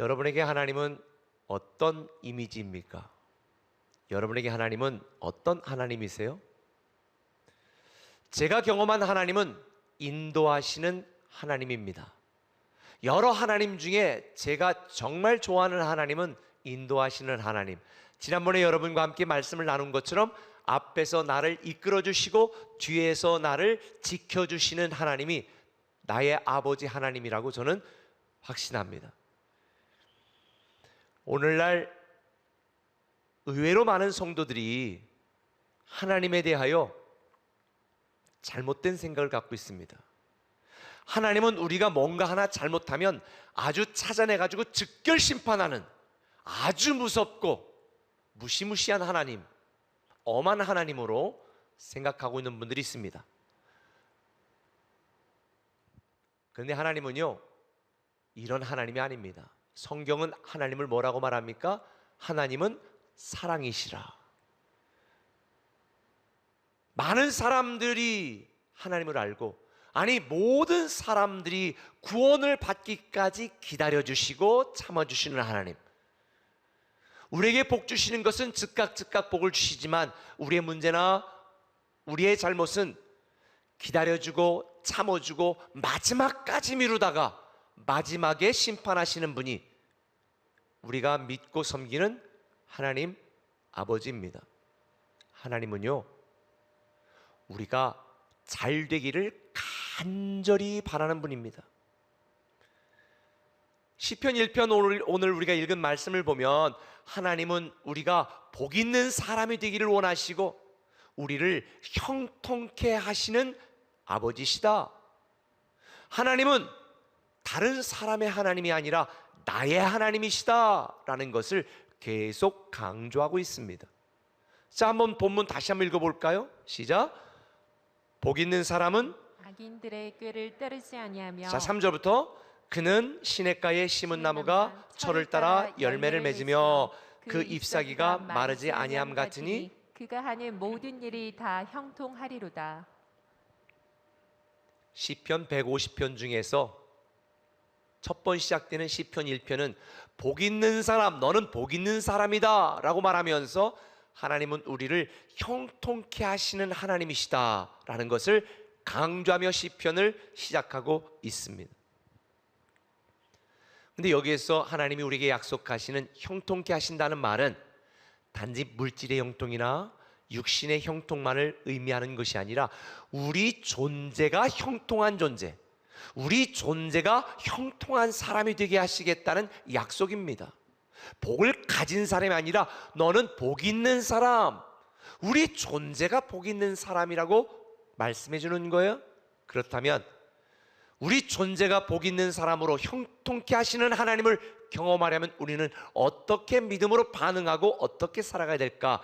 여러분에게 하나님은 어떤 이미지입니까? 여러분에게 하나님은 어떤 하나님이세요? 제가 경험한 하나님은 인도하시는 하나님입니다. 여러 하나님 중에 제가 정말 좋아하는 하나님은 인도하시는 하나님. 지난번에 여러분과 함께 말씀을 나눈 것처럼 앞에서 나를 이끌어 주시고 뒤에서 나를 지켜 주시는 하나님이 나의 아버지 하나님이라고 저는 확신합니다. 오늘날 의외로 많은 성도들이 하나님에 대하여 잘못된 생각을 갖고 있습니다. 하나님은 우리가 뭔가 하나 잘못하면 아주 찾아내가지고 즉결 심판하는 아주 무섭고 무시무시한 하나님, 엄한 하나님으로 생각하고 있는 분들이 있습니다. 그런데 하나님은요, 이런 하나님이 아닙니다. 성경은 하나님을 뭐라고 말합니까? 하나님은 사랑이시라. 많은 사람들이 하나님을 알고, 아니 모든 사람들이 구원을 받기까지 기다려주시고 참아주시는 하나님. 우리에게 복 주시는 것은 즉각 복을 주시지만 우리의 문제나 우리의 잘못은 기다려주고 참아주고 마지막까지 미루다가 마지막에 심판하시는 분이 우리가 믿고 섬기는 하나님 아버지입니다. 하나님은요, 우리가 잘 되기를 간절히 바라는 분입니다. 시편 1편 오늘 우리가 읽은 말씀을 보면 하나님은 우리가 복 있는 사람이 되기를 원하시고 우리를 형통케 하시는 아버지시다. 하나님은 다른 사람의 하나님이 아니라 나의 하나님이시다라는 것을 계속 강조하고 있습니다. 자, 한번 본문 다시 한번 읽어볼까요? 시작. 복 있는 사람은 악인들의 꾀를 따르지 아니하며. 자, 3절부터 그는 시냇가에 심은 나무가 철을 따라 열매를 맺으며 그 잎사귀가 마르지 아니함 같으니 그가 하는 모든 일이 다 형통하리로다. 시편 150편 중에서 첫 번 시작되는 시편 1편은 복 있는 사람, 너는 복 있는 사람이다 라고 말하면서 하나님은 우리를 형통케 하시는 하나님이시다 라는 것을 강조하며 시편을 시작하고 있습니다. 근데 여기에서 하나님이 우리에게 약속하시는 형통케 하신다는 말은 단지 물질의 형통이나 육신의 형통만을 의미하는 것이 아니라 우리 존재가 형통한 존재, 우리 존재가 형통한 사람이 되게 하시겠다는 약속입니다. 복을 가진 사람이 아니라 너는 복 있는 사람, 우리 존재가 복 있는 사람이라고 말씀해 주는 거예요. 그렇다면 우리 존재가 복 있는 사람으로 형통케 하시는 하나님을 경험하려면 우리는 어떻게 믿음으로 반응하고 어떻게 살아가야 될까?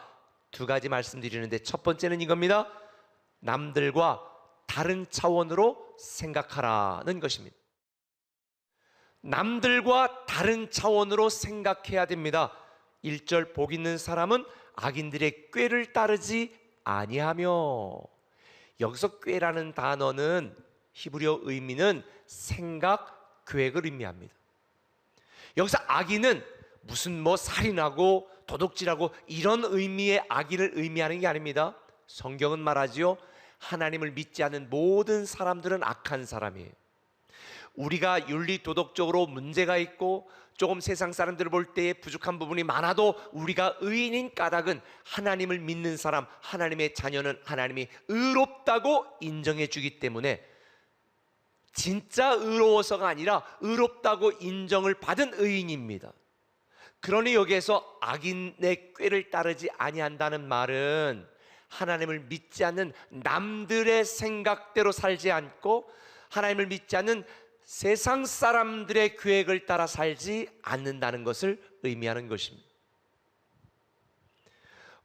두 가지 말씀드리는데 첫 번째는 이겁니다. 남들과 다른 차원으로 생각하라는 것입니다. 남들과 다른 차원으로 생각해야 됩니다. 1절 복 있는 사람은 악인들의 꾀를 따르지 아니하며. 여기서 꾀라는 단어는 히브리어 의미는 생각, 계획을 의미합니다. 여기서 악인은 무슨 살인하고 도둑질하고 이런 의미의 악인을 의미하는 게 아닙니다. 성경은 말하지요, 하나님을 믿지 않는 모든 사람들은 악한 사람이에요. 우리가 윤리 도덕적으로 문제가 있고 조금 세상 사람들을 볼 때에 부족한 부분이 많아도 우리가 의인인 까닭은 하나님을 믿는 사람, 하나님의 자녀는 하나님이 의롭다고 인정해 주기 때문에 진짜 의로워서가 아니라 의롭다고 인정을 받은 의인입니다. 그러니 여기에서 악인의 꾀를 따르지 아니한다는 말은 하나님을 믿지 않는 남들의 생각대로 살지 않고 하나님을 믿지 않는 세상 사람들의 계획을 따라 살지 않는다는 것을 의미하는 것입니다.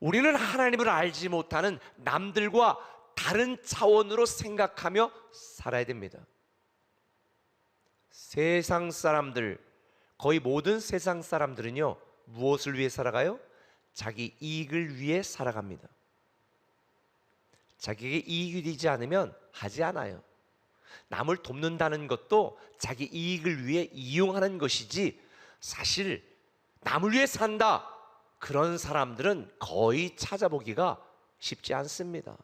우리는 하나님을 알지 못하는 남들과 다른 차원으로 생각하며 살아야 됩니다. 세상 사람들, 거의 모든 세상 사람들은요, 무엇을 위해 살아가요? 자기 이익을 위해 살아갑니다. 자기에게 이익이 되지 않으면 하지 않아요. 남을 돕는다는 것도 자기 이익을 위해 이용하는 것이지 사실 남을 위해 산다, 그런 사람들은 거의 찾아보기가 쉽지 않습니다.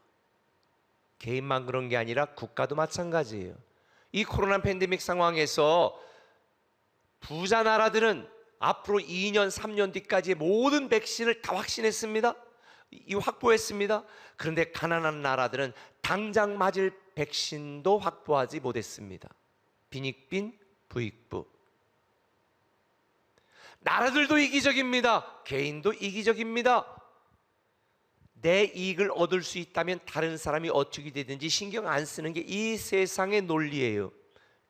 개인만 그런 게 아니라 국가도 마찬가지예요. 이 코로나 팬데믹 상황에서 부자 나라들은 앞으로 2년, 3년 뒤까지 모든 백신을 다 확신했습니다. 확보했습니다. 그런데 가난한 나라들은 당장 맞을 백신도 확보하지 못했습니다. 빈익빈 부익부. 나라들도 이기적입니다. 개인도 이기적입니다. 내 이익을 얻을 수 있다면 다른 사람이 어떻게 되든지 신경 안 쓰는 게 이 세상의 논리예요.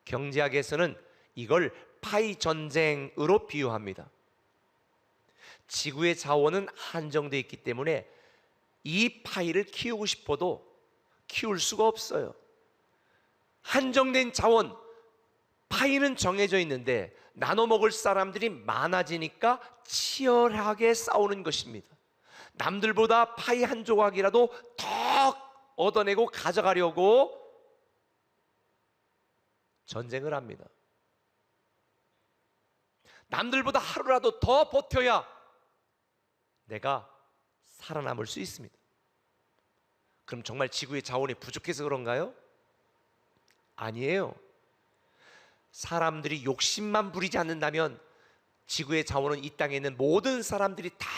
경제학에서는 이걸 파이 전쟁으로 비유합니다. 지구의 자원은 한정되어 있기 때문에 이 파이를 키우고 싶어도 키울 수가 없어요. 한정된 자원, 파이는 정해져 있는데 나눠 먹을 사람들이 많아지니까 치열하게 싸우는 것입니다. 남들보다 파이 한 조각이라도 더 얻어내고 가져가려고 전쟁을 합니다. 남들보다 하루라도 더 버텨야 내가 살아남을 수 있습니다. 그럼 정말 지구의 자원이 부족해서 그런가요? 아니에요. 사람들이 욕심만 부리지 않는다면 지구의 자원은 이 땅에 있는 모든 사람들이 다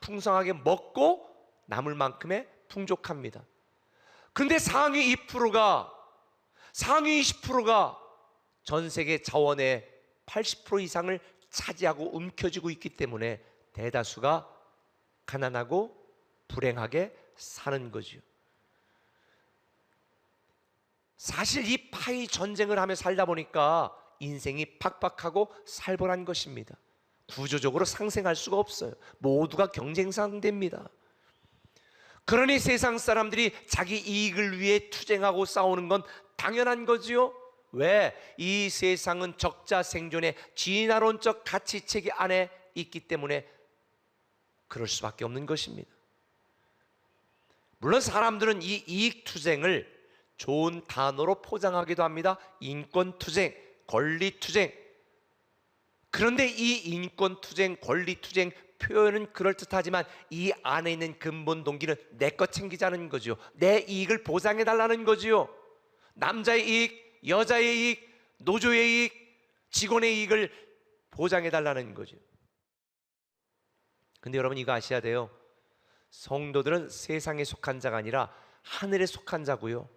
풍성하게 먹고 남을 만큼의 풍족합니다. 그런데 상위 2%가, 상위 20%가 전 세계 자원의 80% 이상을 차지하고 움켜쥐고 있기 때문에 대다수가 가난하고 불행하게 사는 거죠. 사실 이 파이 전쟁을 하며 살다 보니까 인생이 팍팍하고 살벌한 것입니다. 구조적으로 상생할 수가 없어요. 모두가 경쟁 상대입니다. 그러니 세상 사람들이 자기 이익을 위해 투쟁하고 싸우는 건 당연한 거지요. 왜? 이 세상은 적자 생존의 진화론적 가치체계 안에 있기 때문에 그럴 수밖에 없는 것입니다. 물론 사람들은 이 이익 투쟁을 좋은 단어로 포장하기도 합니다. 인권 투쟁, 권리 투쟁. 그런데 이 인권 투쟁, 권리 투쟁 표현은 그럴듯하지만 이 안에 있는 근본 동기는 내 것 챙기자는 거죠. 내 이익을 보장해 달라는 거지요. 남자의 이익, 여자의 이익, 노조의 이익, 직원의 이익을 보장해 달라는 거죠. 근데 여러분 이거 아셔야 돼요. 성도들은 세상에 속한 자가 아니라 하늘에 속한 자고요.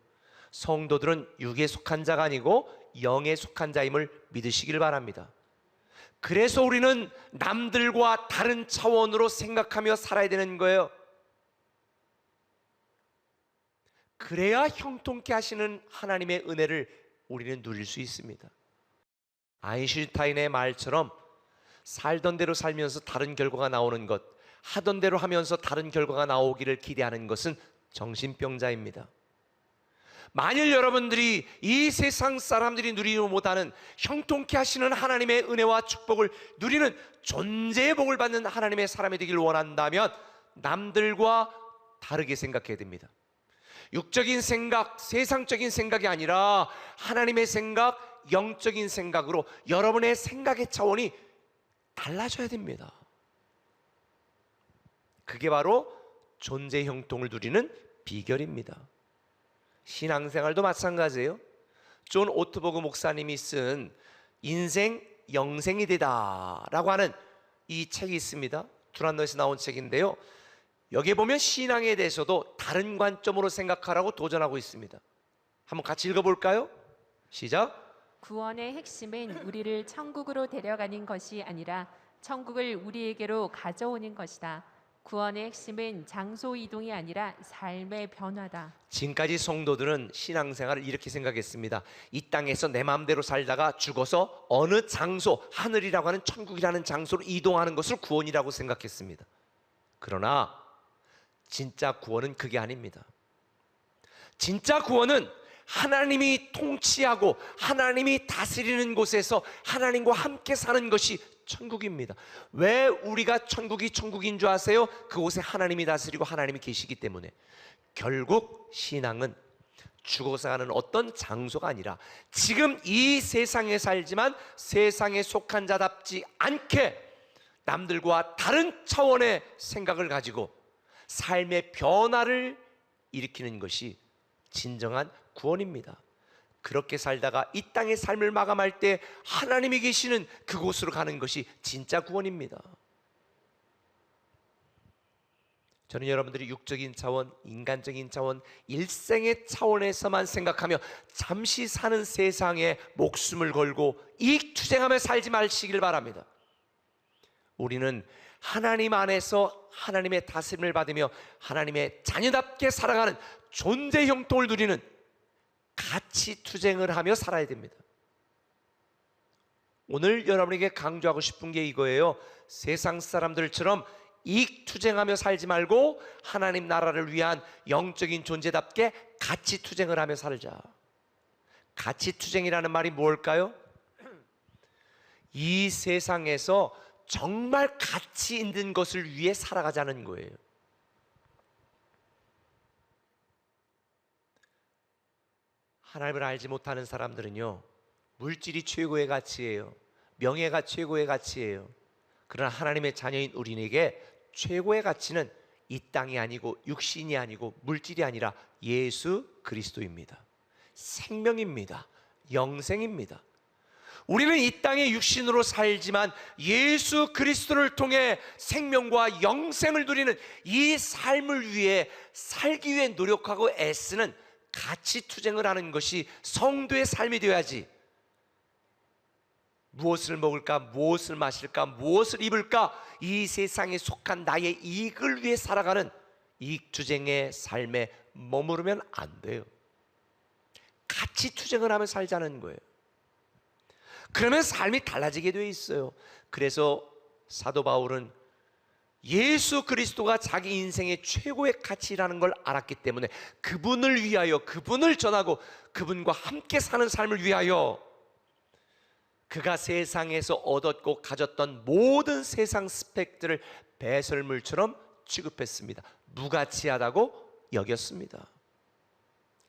성도들은 육에 속한 자가 아니고 영에 속한 자임을 믿으시길 바랍니다. 그래서 우리는 남들과 다른 차원으로 생각하며 살아야 되는 거예요. 그래야 형통케 하시는 하나님의 은혜를 우리는 누릴 수 있습니다. 아인슈타인의 말처럼 살던 대로 살면서 다른 결과가 나오는 것, 하던 대로 하면서 다른 결과가 나오기를 기대하는 것은 정신병자입니다. 만일 여러분들이 이 세상 사람들이 누리지 못하는 형통케 하시는 하나님의 은혜와 축복을 누리는 존재의 복을 받는 하나님의 사람이 되길 원한다면 남들과 다르게 생각해야 됩니다. 육적인 생각, 세상적인 생각이 아니라 하나님의 생각, 영적인 생각으로 여러분의 생각의 차원이 달라져야 됩니다. 그게 바로 존재 형통을 누리는 비결입니다. 신앙생활도 마찬가지예요. 존 오트버그 목사님이 쓴 인생 영생이 되다라고 하는 이 책이 있습니다. 두란노에서 나온 책인데요. 여기에 보면 신앙에 대해서도 다른 관점으로 생각하라고 도전하고 있습니다. 한번 같이 읽어볼까요? 시작. 구원의 핵심은 우리를 천국으로 데려가는 것이 아니라 천국을 우리에게로 가져오는 것이다. 구원의 핵심은 장소 이동이 아니라 삶의 변화다. 지금까지 성도들은 신앙생활을 이렇게 생각했습니다. 이 땅에서 내 마음대로 살다가 죽어서 어느 장소, 하늘이라고 하는 천국이라는 장소로 이동하는 것을 구원이라고 생각했습니다. 그러나 진짜 구원은 그게 아닙니다. 진짜 구원은 하나님이 통치하고 하나님이 다스리는 곳에서 하나님과 함께 사는 것이 천국입니다. 왜 우리가 천국이 천국인 줄 아세요? 그곳에 하나님이 다스리고 하나님이 계시기 때문에. 결국 신앙은 죽어서 가는 어떤 장소가 아니라 지금 이 세상에 살지만 세상에 속한 자답지 않게 남들과 다른 차원의 생각을 가지고 삶의 변화를 일으키는 것이 진정한 구원입니다. 그렇게 살다가 이 땅의 삶을 마감할 때 하나님이 계시는 그곳으로 가는 것이 진짜 구원입니다. 저는 여러분들이 육적인 차원, 인간적인 차원, 일생의 차원에서만 생각하며 잠시 사는 세상에 목숨을 걸고 이익투쟁하며 살지 마시길 바랍니다. 우리는 하나님 안에서 하나님의 다스림을 받으며 하나님의 자녀답게 살아가는 존재 형통을 누리는 가치투쟁을 하며 살아야 됩니다. 오늘 여러분에게 강조하고 싶은 게 이거예요. 세상 사람들처럼 이익투쟁하며 살지 말고 하나님 나라를 위한 영적인 존재답게 가치투쟁을 하며 살자. 가치투쟁이라는 말이 뭘까요? 이 세상에서 정말 가치 있는 것을 위해 살아가자는 거예요. 하나님을 알지 못하는 사람들은요, 물질이 최고의 가치예요. 명예가 최고의 가치예요. 그러나 하나님의 자녀인 우리에게 최고의 가치는 이 땅이 아니고 육신이 아니고 물질이 아니라 예수 그리스도입니다. 생명입니다. 영생입니다. 우리는 이 땅에 육신으로 살지만 예수 그리스도를 통해 생명과 영생을 누리는 이 삶을 위해 살기 위해 노력하고 애쓰는 가치투쟁을 하는 것이 성도의 삶이 되어야지, 무엇을 먹을까, 무엇을 마실까, 무엇을 입을까, 이 세상에 속한 나의 이익을 위해 살아가는 이익투쟁의 삶에 머무르면 안 돼요. 가치투쟁을 하며 살자는 거예요. 그러면 삶이 달라지게 되어 있어요. 그래서 사도 바울은 예수 그리스도가 자기 인생의 최고의 가치라는 걸 알았기 때문에 그분을 위하여, 그분을 전하고 그분과 함께 사는 삶을 위하여 그가 세상에서 얻었고 가졌던 모든 세상 스펙들을 배설물처럼 취급했습니다. 무가치하다고 여겼습니다.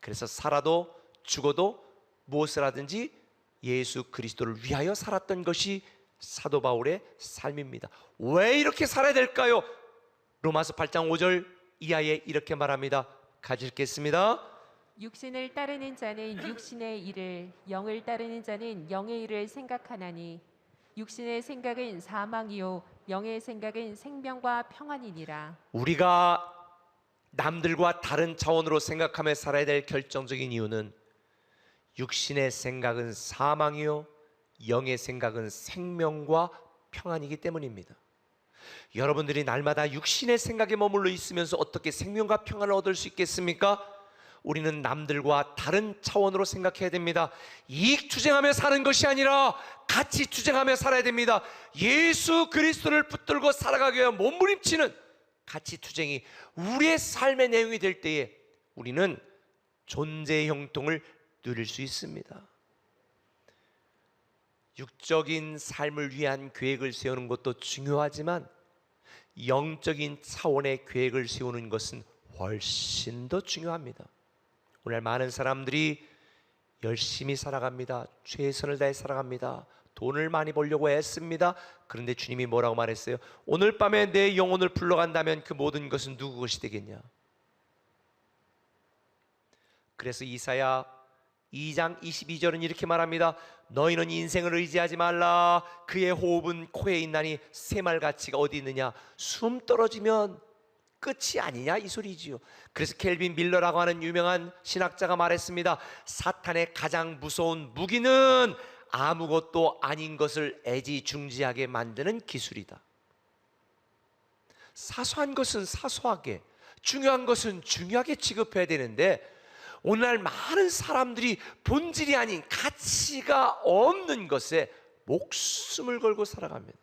그래서 살아도 죽어도 무엇을 하든지 예수 그리스도를 위하여 살았던 것이 사도 바울의 삶입니다. 왜 이렇게 살아야 될까요? 로마서 8장 5절 이하에 이렇게 말합니다. 같이 읽겠습니다. 육신을 따르는 자는 육신의 일을, 영을 따르는 자는 영의 일을 생각하나니 육신의 생각은 사망이요 영의 생각은 생명과 평안이니라. 우리가 남들과 다른 차원으로 생각하며 살아야 될 결정적인 이유는 육신의 생각은 사망이요 영의 생각은 생명과 평안이기 때문입니다. 여러분들이 날마다 육신의 생각에 머물러 있으면서 어떻게 생명과 평안을 얻을 수 있겠습니까? 우리는 남들과 다른 차원으로 생각해야 됩니다. 이익 투쟁하며 사는 것이 아니라 가치 투쟁하며 살아야 됩니다. 예수 그리스도를 붙들고 살아가기 위해 몸부림치는 가치 투쟁이 우리의 삶의 내용이 될 때에 우리는 존재의 형통을 누릴 수 있습니다. 육적인 삶을 위한 계획을 세우는 것도 중요하지만 영적인 차원의 계획을 세우는 것은 훨씬 더 중요합니다. 오늘 많은 사람들이 열심히 살아갑니다. 최선을 다해 살아갑니다. 돈을 많이 벌려고 애씁니다. 그런데 주님이 뭐라고 말했어요? 오늘 밤에 내 영혼을 불러간다면 그 모든 것은 누구 것이 되겠냐? 그래서 이사야 2장 22절은 이렇게 말합니다. 너희는 인생을 의지하지 말라. 그의 호흡은 코에 있나니 새말가치가 어디 있느냐? 숨 떨어지면 끝이 아니냐 이 소리지요. 그래서 켈빈 밀러라고 하는 유명한 신학자가 말했습니다. 사탄의 가장 무서운 무기는 아무것도 아닌 것을 애지중지하게 만드는 기술이다. 사소한 것은 사소하게, 중요한 것은 중요하게 취급해야 되는데 오늘날 많은 사람들이 본질이 아닌 가치가 없는 것에 목숨을 걸고 살아갑니다.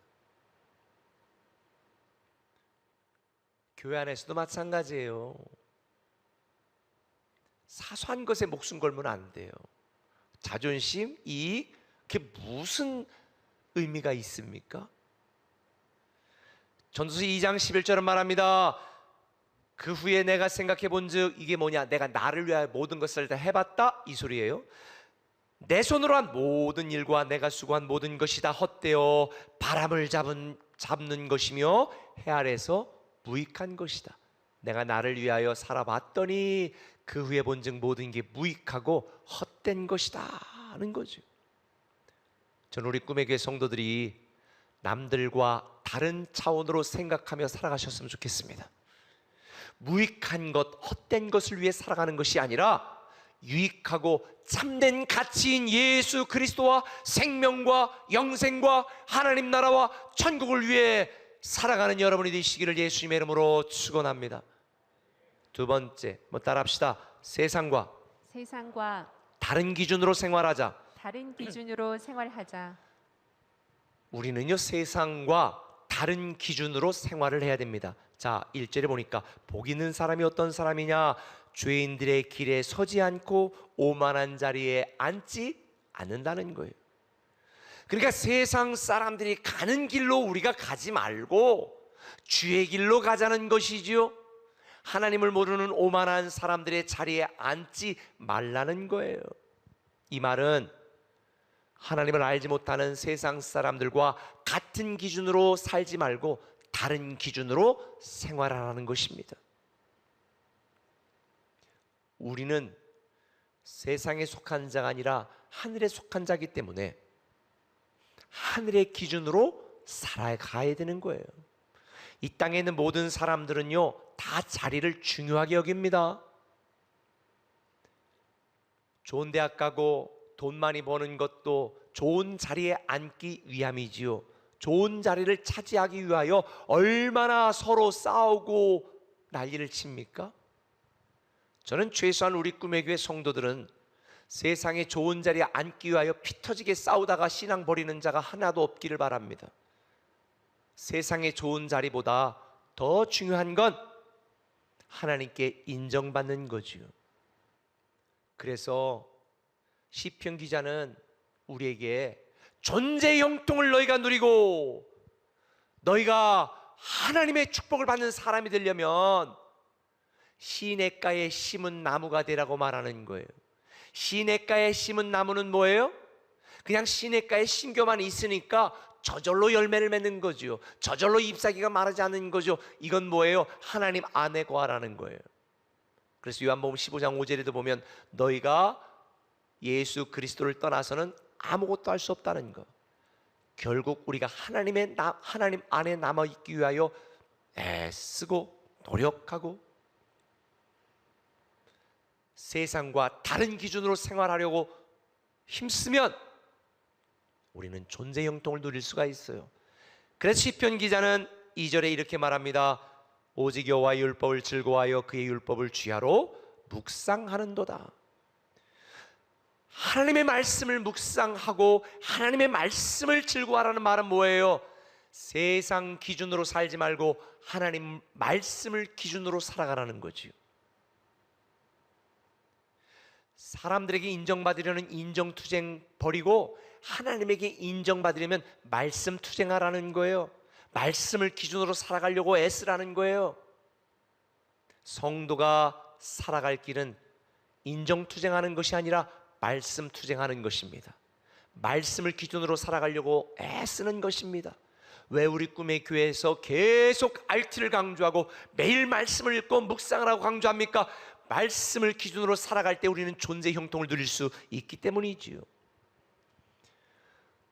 교회 안에서도 마찬가지예요. 사소한 것에 목숨 걸면 안 돼요. 자존심, 이익, 그게 무슨 의미가 있습니까? 전도서 2장 11절은 말합니다. 그 후에 내가 생각해 본즉 이게 뭐냐? 내가 나를 위하여 모든 것을 다 해봤다 이 소리예요. 내 손으로 한 모든 일과 내가 수고한 모든 것이 다 헛되어 바람을 잡는 것이며 해 아래서 무익한 것이다. 내가 나를 위하여 살아봤더니 그 후에 본즉 모든 게 무익하고 헛된 것이다 하는 거죠. 저는 우리 꿈의 교회 성도들이 남들과 다른 차원으로 생각하며 살아가셨으면 좋겠습니다. 무익한 것, 헛된 것을 위해 살아가는 것이 아니라 유익하고 참된 가치인 예수 그리스도와 생명과 영생과 하나님 나라와 천국을 위해 살아가는 여러분이 되시기를 예수님의 이름으로 축원합니다. 두 번째, 따라합시다. 세상과 다른 기준으로 생활하자. 다른 기준으로 생활하자. 우리는요, 세상과 다른 기준으로 생활을 해야 됩니다. 자, 1절에 보니까 복 있는 사람이 어떤 사람이냐? 죄인들의 길에 서지 않고 오만한 자리에 앉지 않는다는 거예요. 그러니까 세상 사람들이 가는 길로 우리가 가지 말고 주의 길로 가자는 것이지요. 하나님을 모르는 오만한 사람들의 자리에 앉지 말라는 거예요. 이 말은 하나님을 알지 못하는 세상 사람들과 같은 기준으로 살지 말고 다른 기준으로 생활하라는 것입니다. 우리는 세상에 속한 자가 아니라 하늘에 속한 자이기 때문에 하늘의 기준으로 살아가야 되는 거예요. 이 땅에 있는 모든 사람들은요, 다 자리를 중요하게 여깁니다. 좋은 대학 가고 돈 많이 버는 것도 좋은 자리에 앉기 위함이지요. 좋은 자리를 차지하기 위하여 얼마나 서로 싸우고 난리를 칩니까? 저는 최소한 우리 꿈의 교회 성도들은 세상에 좋은 자리에 앉기 위하여 피 터지게 싸우다가 신앙 버리는 자가 하나도 없기를 바랍니다. 세상의 좋은 자리보다 더 중요한 건 하나님께 인정받는 거지요. 그래서 시편 기자는 우리에게 존재 형통을 너희가 누리고 너희가 하나님의 축복을 받는 사람이 되려면 시냇가에 심은 나무가 되라고 말하는 거예요. 시냇가에 심은 나무는 뭐예요? 그냥 시냇가에 심겨만 있으니까 저절로 열매를 맺는 거죠. 저절로 잎사귀가 마르지 않는 거죠. 이건 뭐예요? 하나님 안에 거하라는 거예요. 그래서 요한복음 15장 5절에도 보면 너희가 예수 그리스도를 떠나서는 아무것도 할 수 없다는 것. 결국 우리가 하나님 안에 남아있기 위하여 애쓰고 노력하고 세상과 다른 기준으로 생활하려고 힘쓰면 우리는 존재 형통을 누릴 수가 있어요. 그래서 시편 기자는 2절에 이렇게 말합니다. 오직 여호와의 율법을 즐거워하여 그의 율법을 주야로 묵상하는도다. 하나님의 말씀을 묵상하고 하나님의 말씀을 즐거워하라는 말은 뭐예요? 세상 기준으로 살지 말고 하나님 말씀을 기준으로 살아가라는 거지요. 사람들에게 인정받으려는 인정투쟁 버리고 하나님에게 인정받으려면 말씀 투쟁하라는 거예요. 말씀을 기준으로 살아가려고 애쓰라는 거예요. 성도가 살아갈 길은 인정투쟁하는 것이 아니라 말씀 투쟁하는 것입니다. 말씀을 기준으로 살아가려고 애쓰는 것입니다. 왜 우리 꿈의 교회에서 계속 RT를 강조하고 매일 말씀을 읽고 묵상을 하고 강조합니까? 말씀을 기준으로 살아갈 때 우리는 존재 형통을 누릴 수 있기 때문이지요.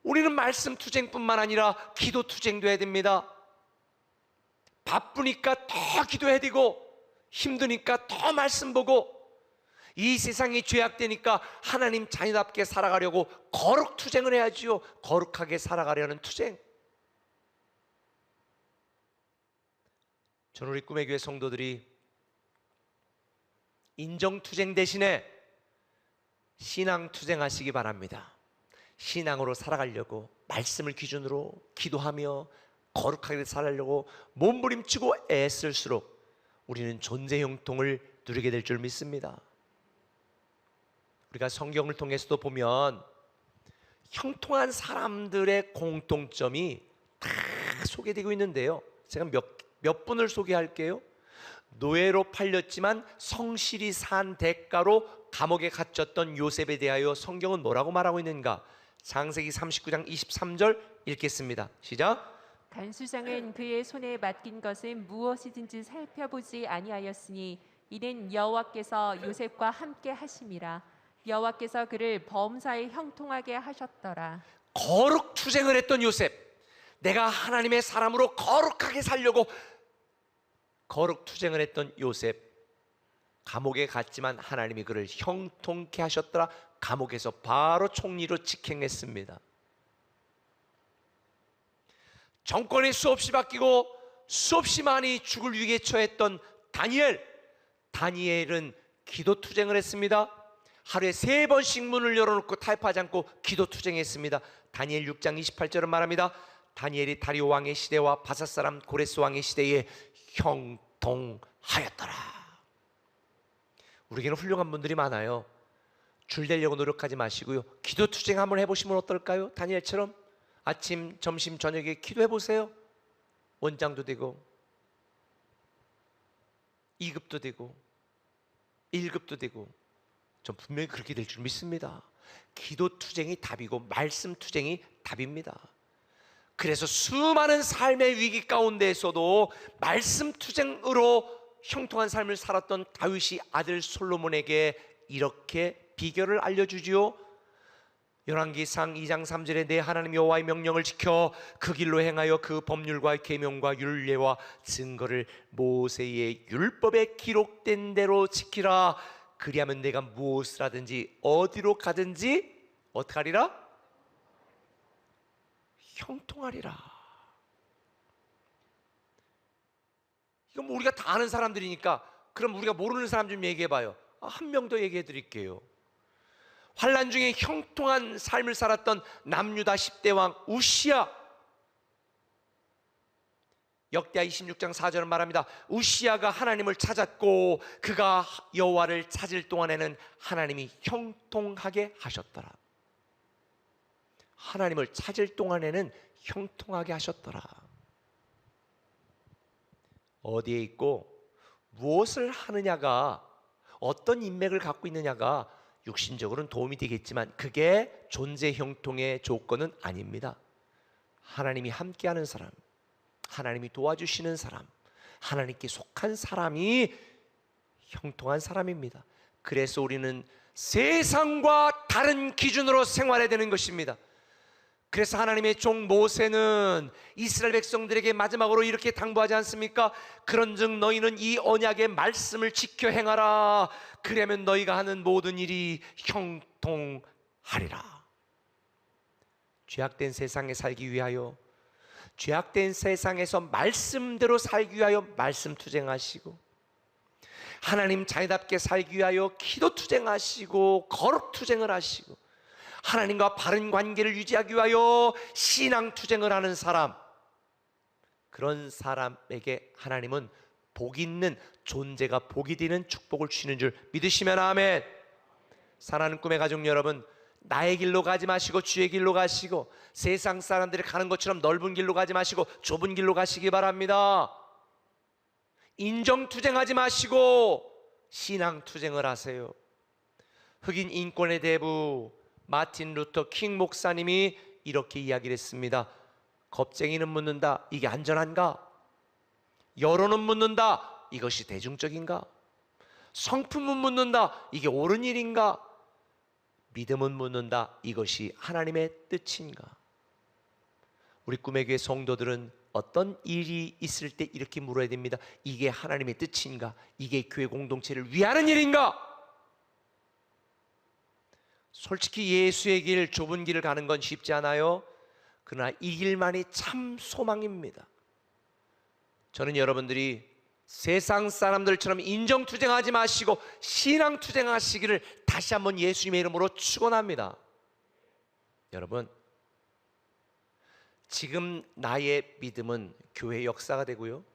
우리는 말씀 투쟁뿐만 아니라 기도 투쟁도 해야 됩니다. 바쁘니까 더 기도해야 되고 힘드니까 더 말씀 보고 이 세상이 죄악되니까 하나님 자녀답게 살아가려고 거룩 투쟁을 해야지요. 거룩하게 살아가려는 투쟁. 저는 우리 꿈의 교회 성도들이 인정투쟁 대신에 신앙투쟁 하시기 바랍니다. 신앙으로 살아가려고 말씀을 기준으로 기도하며 거룩하게 살아가려고 몸부림치고 애쓸수록 우리는 존재 형통을 누리게 될 줄 믿습니다. 우리가 성경을 통해서도 보면 형통한 사람들의 공통점이 다 소개되고 있는데요. 제가 몇 분을 소개할게요. 노예로 팔렸지만 성실히 산 대가로 감옥에 갇혔던 요셉에 대하여 성경은 뭐라고 말하고 있는가? 창세기 39장 23절 읽겠습니다. 시작. 간수장은 그의 손에 맡긴 것은 무엇이든지 살펴보지 아니하였으니 이는 여호와께서 요셉과 함께 하심이라. 여호와께서 그를 범사에 형통하게 하셨더라. 거룩 투쟁을 했던 요셉, 내가 하나님의 사람으로 거룩하게 살려고 거룩 투쟁을 했던 요셉, 감옥에 갔지만 하나님이 그를 형통케 하셨더라. 감옥에서 바로 총리로 직행했습니다. 정권이 수없이 바뀌고 수없이 많이 죽을 위기에 처했던 다니엘은 기도 투쟁을 했습니다. 하루에 3번씩 문을 열어놓고 타협하지 않고 기도 투쟁했습니다. 다니엘 6장 28절은 말합니다. 다니엘이 다리오 왕의 시대와 바사 사람 고레스 왕의 시대에 형통하였더라. 우리에게는 훌륭한 분들이 많아요. 줄 되려고 노력하지 마시고요, 기도 투쟁 한번 해보시면 어떨까요? 다니엘처럼 아침, 점심, 저녁에 기도해 보세요. 원장도 되고 2급도 되고 1급도 되고, 전 분명히 그렇게 될 줄 믿습니다. 기도 투쟁이 답이고 말씀 투쟁이 답입니다. 그래서 수많은 삶의 위기 가운데에서도 말씀 투쟁으로 형통한 삶을 살았던 다윗이 아들 솔로몬에게 이렇게 비결을 알려주지요. 열왕기상 2장 3절에 내 하나님 여호와의 명령을 지켜 그 길로 행하여 그 법률과 계명과 율례와 증거를 모세의 율법에 기록된 대로 지키라. 그리하면 내가 무엇을 하든지 어디로 가든지 어떻게 하리라? 형통하리라. 이건 뭐 우리가 다 아는 사람들이니까, 그럼 우리가 모르는 사람 좀 얘기해 봐요. 한 명 더 얘기해 드릴게요. 환난 중에 형통한 삶을 살았던 남유다 10대 왕 우시야. 역대하 26장 4절은 말합니다. 우시야가 하나님을 찾았고 그가 여호와를 찾을 동안에는 하나님이 형통하게 하셨더라. 하나님을 찾을 동안에는 형통하게 하셨더라. 어디에 있고 무엇을 하느냐가, 어떤 인맥을 갖고 있느냐가 육신적으로는 도움이 되겠지만 그게 존재 형통의 조건은 아닙니다. 하나님이 함께하는 사람, 하나님이 도와주시는 사람, 하나님께 속한 사람이 형통한 사람입니다. 그래서 우리는 세상과 다른 기준으로 생활해야 되는 것입니다. 그래서 하나님의 종 모세는 이스라엘 백성들에게 마지막으로 이렇게 당부하지 않습니까? 그런즉 너희는 이 언약의 말씀을 지켜 행하라. 그러면 너희가 하는 모든 일이 형통하리라. 죄악된 세상에 살기 위하여, 죄악된 세상에서 말씀대로 살기 위하여 말씀 투쟁하시고, 하나님 자녀답게 살기 위하여 기도 투쟁하시고 거룩 투쟁을 하시고, 하나님과 바른 관계를 유지하기 위하여 신앙 투쟁을 하는 사람, 그런 사람에게 하나님은 복 있는 존재가 복이 되는 축복을 주시는 줄 믿으시면 아멘. 사랑하는 꿈의 가족 여러분, 나의 길로 가지 마시고 주의 길로 가시고, 세상 사람들이 가는 것처럼 넓은 길로 가지 마시고 좁은 길로 가시기 바랍니다. 인정 투쟁하지 마시고 신앙 투쟁을 하세요. 흑인 인권의 대부 마틴 루터 킹 목사님이 이렇게 이야기를 했습니다. 겁쟁이는 묻는다. 이게 안전한가? 여론은 묻는다. 이것이 대중적인가? 성품은 묻는다. 이게 옳은 일인가? 믿음은 묻는다. 이것이 하나님의 뜻인가? 우리 꿈의 교회 성도들은 어떤 일이 있을 때 이렇게 물어야 됩니다. 이게 하나님의 뜻인가? 이게 교회 공동체를 위하는 일인가? 솔직히 예수의 길, 좁은 길을 가는 건 쉽지 않아요. 그러나 이 길만이 참 소망입니다. 저는 여러분들이 세상 사람들처럼 인정투쟁하지 마시고 신앙투쟁하시기를 다시 한번 예수님의 이름으로 축원합니다. 여러분, 지금 나의 믿음은 교회의 역사가 되고요,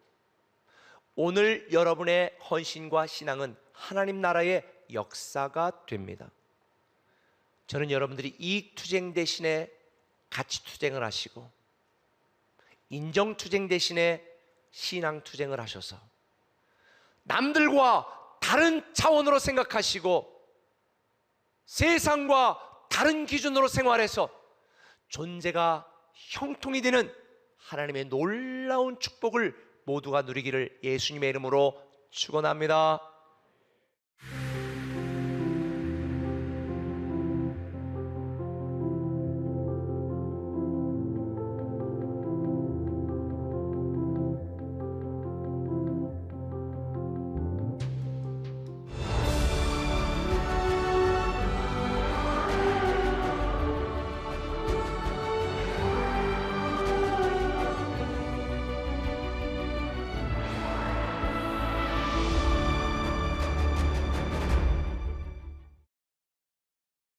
오늘 여러분의 헌신과 신앙은 하나님 나라의 역사가 됩니다. 저는 여러분들이 이익투쟁 대신에 가치투쟁을 하시고 인정투쟁 대신에 신앙투쟁을 하셔서 남들과 다른 차원으로 생각하시고 세상과 다른 기준으로 생활해서 존재가 형통이 되는 하나님의 놀라운 축복을 모두가 누리기를 예수님의 이름으로 축원합니다.